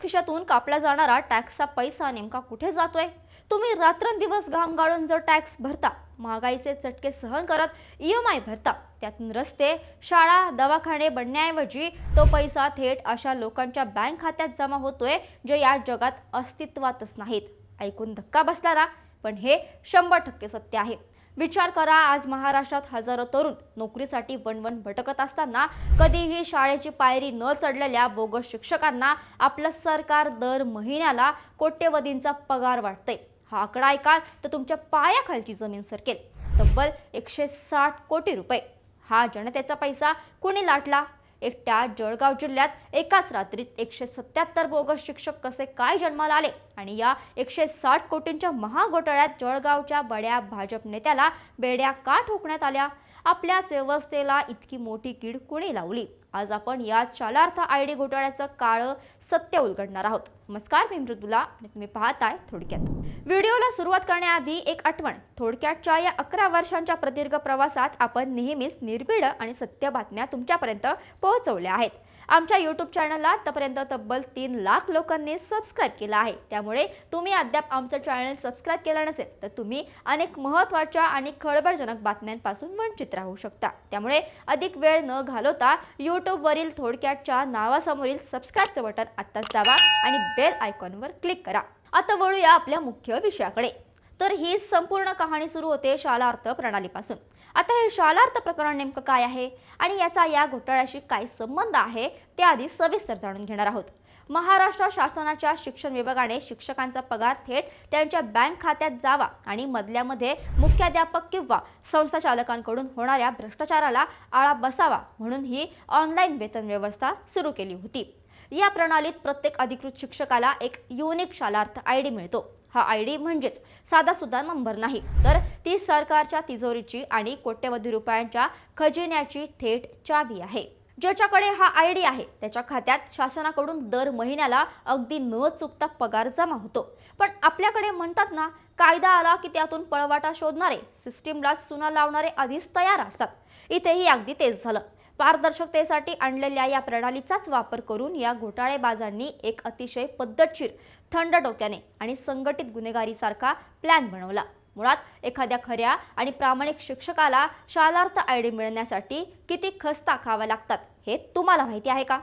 खिशातून कापला जाणारा टॅक्सचा पैसा नेमका कुठे जातोय? तुम्ही रात्रंदिवस घाम गाळून जो टॅक्स भरता, महागाईचे चटके सहन करत EMI भरता, त्यातून रस्ते, शाळा, दवाखाने बनण्याऐवजी तो पैसा थेट अशा लोकांच्या बँक खात्यात जमा होतोय जे या जगात अस्तित्वातच नाहीत. ऐकून धक्का बसला ना? पण हे 100% सत्य आहे. विचार करा, आज महाराष्ट्रात हजारो तरुण नोकरीसाठी वणवण भटकत असताना कधीही शाळेची पायरी न चढलेल्या बोगस शिक्षकांना आपलं सरकार दर महिन्याला कोट्यवधींचा पगार वाटतंय. हा आकडा ऐकाल तर तुमच्या पायाखालची जमीन सरकेल. तब्बल 160 कोटी रुपये. हा जनतेचा पैसा कोणी लाटला? एकट्या जळगाव जिल्ह्यात एकाच रात्रीत 177 बोगस शिक्षक कसे काय जन्माला आले आणि या 160 कोटींच्या महाघोटाळ्यात जळगावच्या बड्या भाजप नेत्याला बेड्या का ठोकण्यात आल्या? आपल्या व्यवस्थेला इतकी मोठी कीड कोणी लावली? आज आपण याच शालार्थ ID घोटाळ्याचं काळं सत्य उलगडणार आहोत. नमस्कार, मी मृदुला आणि तुम्ही पाहताय थोडक्यात. व्हिडिओला सुरुवात करण्याआधी एक आठवण. थोडक्यातच्या या 11 वर्षांच्या प्रदीर्घ प्रवासात आपण नेहमीच निर्भीड आणि सत्य बातम्या तुमच्यापर्यंत पोहोचवल्या आहेत. आमच्या YouTube चॅनलला आतापर्यंत तब्बल 3 लाख लोकांनी सबस्क्राईब केलं आहे. त्यामुळे तुम्ही अद्याप आमचं चॅनल सबस्क्राईब केलं नसेल तर तुम्ही अनेक महत्त्वाच्या आणि खळबळजनक बातम्यांपासून वंचित राहू शकता. त्यामुळे अधिक वेळ न घालवता YouTubeवरील थोडक्यातच्या नावासमोरील सबस्क्राईबचं बटन आत्ताच दाबा आणि बेल आयकॉनवर क्लिक करा. आता वळूया आपल्या मुख्य विषयाकडे. तर ही संपूर्ण कहाणी सुरू होते शालार्थ प्रणालीपासून. आता हे शालार्थ प्रकरण नेमकं काय आहे आणि याचा या घोटाळ्याशी काय संबंध आहे ते आधी सविस्तर जाणून घेणार आहोत. महाराष्ट्र शासनाच्या शिक्षण विभागाने शिक्षकांचा पगार थेट त्यांच्या बँक खात्यात जावा आणि मधल्यामध्ये मुख्याध्यापक किंवा संस्थाचालकांकडून होणाऱ्या भ्रष्टाचाराला आळा बसावा म्हणून ही ऑनलाईन वेतन व्यवस्था सुरू केली होती. या प्रणालीत प्रत्येक अधिकृत शिक्षकाला एक युनिक शालार्थ ID मिळतो. हा ID म्हणजेच साधा सुद्धा नंबर नाही, तर ती सरकारच्या तिजोरीची आणि कोट्यवधी रुपयांच्या खजिन्याची थेट चावी आहे. ज्याच्याकडे हा ID आहे त्याच्या खात्यात शासनाकडून दर महिन्याला अगदी न चुकता पगार जमा होतो. पण आपल्याकडे म्हणतात ना, कायदा आला की त्यातून पळवाटा शोधणारे, सिस्टीमला चुना लावणारे आधीच तयार असतात. इथेही अगदी तेच झालं. पारदर्शकतेसाठी आणलेल्या या प्रणालीचाच वापर करून या घोटाळेबाजांनी एक अतिशय पद्धतशीर, थंड डोक्याने आणि संघटित गुन्हेगारीसारखा प्लॅन बनवला. मुळात एखाद्या खऱ्या आणि प्रामाणिक शिक्षकाला शालार्थ ID मिळण्यासाठी किती खस्ता खावा लागतात हे तुम्हाला माहिती आहे का?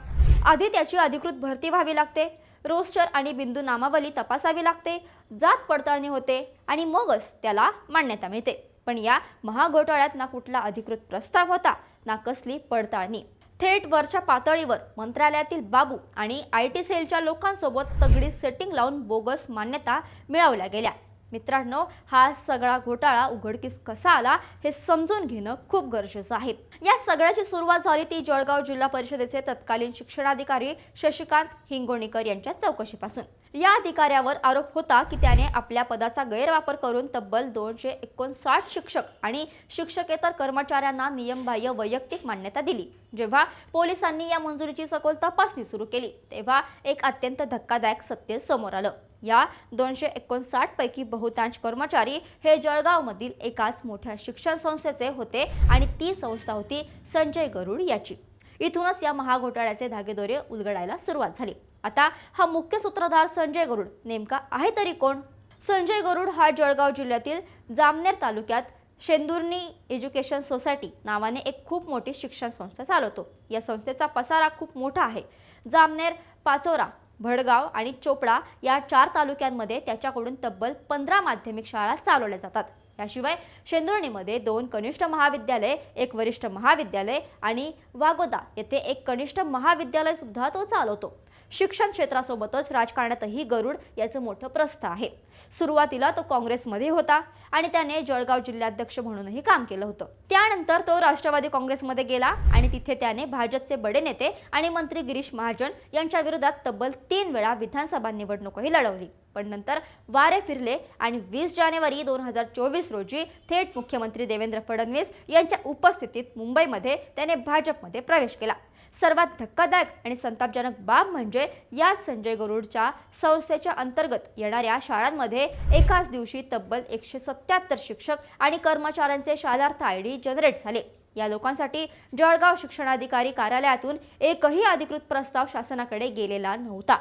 आधी त्याची अधिकृत भरती व्हावी लागते, रोस्टर आणि बिंदू नामावली तपासावी लागते, जात पडताळणी होते आणि मगच त्याला मान्यता मिळते. पण या महाघोटाळ्यात ना कुठला अधिकृत प्रस्ताव होता, ना कसली पडताळणी. थेट वरच्या पातळीवर मंत्रालयातील बाबू आणि IT सेलच्या लोकांसोबत तगडी सेटिंग लावून बोगस मान्यता मिळवल्या गेल्या. मित्रांनो, हा सगळा घोटाळा उघडकीस कसा आला हे समजून घेणं खूप गरजेचं आहे. या सगळ्याची सुरुवात झाली ती जळगाव जिल्हा परिषदेचे तत्कालीन शिक्षणाधिकारी शशिकांत हिंगोणीकर यांच्या चौकशीपासून. या अधिकाऱ्यावर आरोप होता की त्याने आपल्या पदाचा गैरवापर करून तब्बल 259 शिक्षक आणि शिक्षकेतर कर्मचाऱ्यांना नियमबाह्य वैयक्तिक मान्यता दिली. जेव्हा पोलिसांनी या मंजुरीची सखोल तपासणी सुरू केली तेव्हा एक अत्यंत धक्कादायक सत्य समोर आलं. या 259 पैकी बहुतांश कर्मचारी हे जळगावमधील एकाच मोठ्या शिक्षण संस्थेचे होते आणि ती संस्था होती संजय गरुड याची. इथूनच या महाघोटाळ्याचे धागेदोरे उलगडायला सुरुवात झाली. आता हा मुख्य सूत्रधार संजय गरुड नेमका आहे तरी कोण? संजय गरुड हा जळगाव जिल्ह्यातील जामनेर तालुक्यात शेंदुर्णी एज्युकेशन सोसायटी नावाने एक खूप मोठी शिक्षण संस्था चालवतो. या संस्थेचा पसारा खूप मोठा आहे. जामनेर, पाचोरा, भडगाव आणि चोपडा या 4 तालुक्यांमध्ये त्याच्याकडून तब्बल 15 माध्यमिक शाळा चालवल्या जातात. याशिवाय शेंदुर्णीमध्ये 2 कनिष्ठ महाविद्यालय, 1 वरिष्ठ महाविद्यालय आणि वागोदा येथे एक कनिष्ठ महाविद्यालय सुद्धा तो चालवतो. शिक्षण क्षेत्रासोबतच राजकारणातही गरुड याचं मोठं प्रस्थ आहे. सुरुवातीला तो काँग्रेसमध्ये होता आणि त्याने जळगाव जिल्हाध्यक्ष म्हणूनही काम केलं होतं. त्यानंतर तो राष्ट्रवादी काँग्रेसमध्ये गेला आणि तिथे त्याने भाजपचे बडे नेते आणि मंत्री गिरीश महाजन यांच्या विरोधात तब्बल 3 वेळा विधानसभा निवडणूकही लढवली. पण नंतर वारे फिरले आणि 20 जानेवारी 2024 रोजी थेट मुख्यमंत्री देवेंद्र फडणवीस यांच्या उपस्थितीत मुंबईमध्ये त्याने भाजपमध्ये प्रवेश केला. सर्वात धक्कादायक आणि संतापजनक बाब म्हणजे या संजय गरुडच्या संस्थेच्या अंतर्गत येणाऱ्या शाळांमध्ये एकाच दिवशी तब्बल 177 शिक्षक आणि कर्मचाऱ्यांचे शालार्थ ID जनरेट झाले. या लोकांसाठी जळगाव शिक्षणाधिकारी कार्यालयातून एकही अधिकृत प्रस्ताव शासनाकडे गेलेला नव्हता.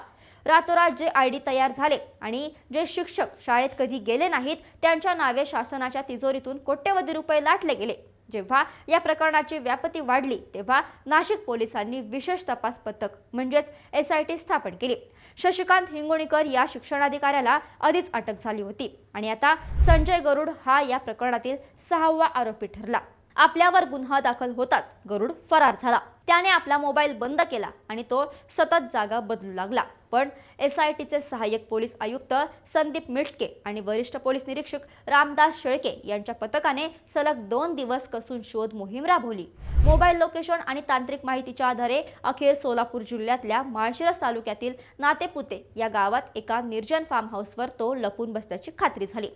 रातोरात जे ID तयार झाले आणि जे शिक्षक शाळेत कधी गेले नाहीत त्यांच्या नावे शासनाच्या तिजोरीतून कोट्यवधी रुपये लाटले गेले। जेव्हा या प्रकरणाची व्याप्ती वाढली तेव्हा नाशिक पोलिसांनी विशेष तपास पथक म्हणजेच SIT स्थापन केली। शशिकांत हिंगोणीकर या शिक्षणाधिकाऱ्याला आधीच अटक झाली होती आणि आता संजय गरुड हा या प्रकरणातील 6वा आरोपी ठरला। आपल्यावर गुन्हा दाखल होताच गरुड फरार झाला। त्याने आपला मोबाईल बंद केला आणि तो सतत जागा बदलू लागला। पण SITचे सहाय्यक पोलीस आयुक्त संदीप मिटके आणि वरिष्ठ पोलीस निरीक्षक रामदास शेळके यांच्या पथकाने सलग 2 दिवस कसून शोध मोहीम राबवली। मोबाईल लोकेशन आणि तांत्रिक माहितीच्या आधारे अखेर सोलापूर जिल्ह्यातल्या माळशिरस तालुक्यातील नातेपुते या गावात एका निर्जन फार्म हाऊसवर तो लपून बसल्याची खात्री झाली।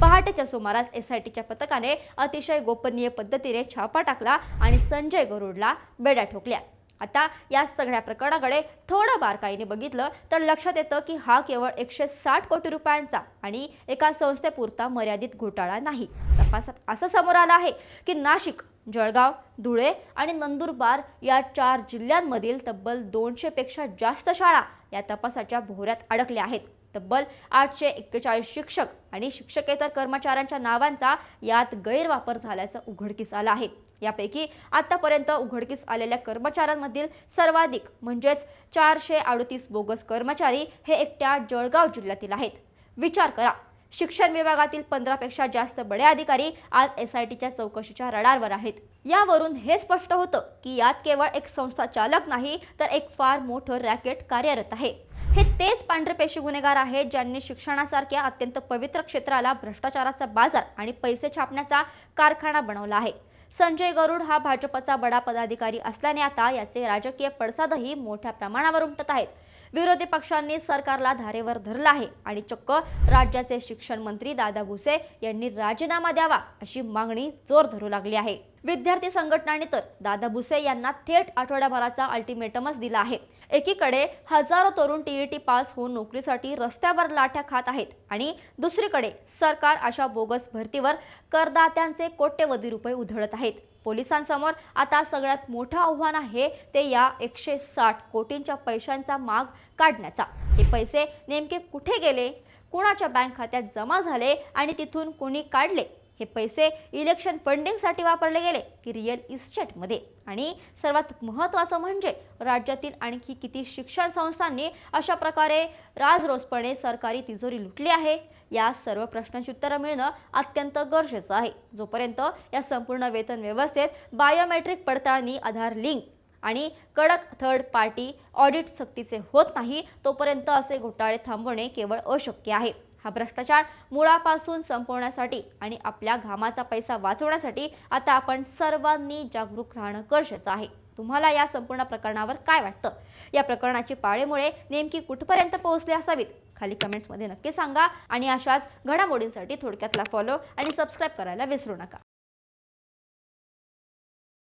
पहाटेच्या सुमारास SITच्या पथकाने अतिशय गोपनीय पद्धतीने छापा टाकला आणि संजय गरुडला बेड्या ठोकल्या। आता या सगळ्या प्रकरणाकडे थोडं बारकाईने बघितलं तर लक्षात येतं की हा केवळ 160 कोटी रुपयांचा आणि एका संस्थेपुरता मर्यादित घोटाळा नाही। तपासात असं समोर आलं आहे की नाशिक, जळगाव, धुळे आणि नंदुरबार या 4 जिल्ह्यांमधील तब्बल 200 पेक्षा जास्त शाळा या तपासाच्या भोवऱ्यात अडकल्या आहेत। तब्बल 841 शिक्षक आणि शिक्षकेतर कर्मचाऱ्यांच्या नावांचा यात गैरवापर झाल्याचं उघडकीस आलं आहे। यापैकी आतापर्यंत उघडकीस आलेल्या कर्मचाऱ्यांमधील सर्वाधिक म्हणजेच 438 बोगस कर्मचारी हे एकट्या जळगाव जिल्ह्यातील आहेत। विचार करा, शिक्षण विभागातील 15 पेक्षा जास्त बडे अधिकारी आज SITच्या चौकशीच्या रडारवर आहेत। यावरून हे स्पष्ट होतं की यात केवळ एक संस्था चालक नाही तर एक फार मोठं रॅकेट कार्यरत आहे। हे तेच पांढरेपेशी गुन्हेगार आहेत ज्यांनी शिक्षणासारख्या अत्यंत पवित्र क्षेत्राला भ्रष्टाचाराचा बाजार आणि पैसे छापण्याचा कारखाना बनवला आहे। संजय गरुड हा भाजपचा बडा पदाधिकारी असल्याने आता याचे राजकीय पडसादही मोठ्या प्रमाणावर उमटत आहेत। विरोधी पक्षांनी सरकारला धारेवर धरलं आहे आणि चक्क राज्याचे शिक्षण मंत्री दादा भुसे यांनी राजीनामा द्यावा अशी मागणी जोर धरू लागली आहे। विद्यार्थी संघटनांनी तर दादा भुसे यांना थेट आठवड्याभराचा अल्टिमेटमच दिला आहे। एकीकडे हजारो तरुण TET पास होऊन नोकरीसाठी रस्त्यावर लाठ्या खात आहेत आणि दुसरीकडे सरकार अशा बोगस भरतीवर करदात्यांचे कोट्यवधी रुपये उधळत आहेत। पोलिसांसमोर आता सगळ्यात मोठं आव्हान आहे ते या 160 कोटींच्या पैशांचा माग काढण्याचा। हे पैसे नेमके कुठे गेले, कुणाच्या बँक खात्यात जमा झाले आणि तिथून कोणी काढले? हे पैसे इलेक्शन फंडिंगसाठी वापरले गेले की रिअल इस्टेटमध्ये? आणि सर्वात महत्त्वाचं म्हणजे राज्यातील आणखी किती शिक्षण संस्थांनी अशा प्रकारे राजरोसपणे सरकारी तिजोरी लुटली आहे? या सर्व प्रश्नांची उत्तरं मिळणं अत्यंत गरजेचं आहे। जोपर्यंत या संपूर्ण वेतन व्यवस्थेत बायोमेट्रिक पडताळणी, आधार लिंक आणि कडक थर्ड पार्टी ऑडिट सक्तीचे होत नाही तोपर्यंत असे घोटाळे थांबवणे केवळ अशक्य आहे। हा भ्रष्टाचार मुळापासून संपवण्यासाठी आणि आपल्या घामाचा पैसा वाचवण्यासाठी आता आपण सर्वांनी जागरूक राहणं गरजेचं आहे। तुम्हाला या संपूर्ण प्रकरणावर काय वाटतं? या प्रकरणाची पाळेमुळे नेमकी कुठपर्यंत पोहोचली असावीत? खाली कमेंट्समध्ये नक्की सांगा आणि अशाच घडामोडींसाठी थोडक्यातला फॉलो आणि सबस्क्राईब करायला विसरू नका।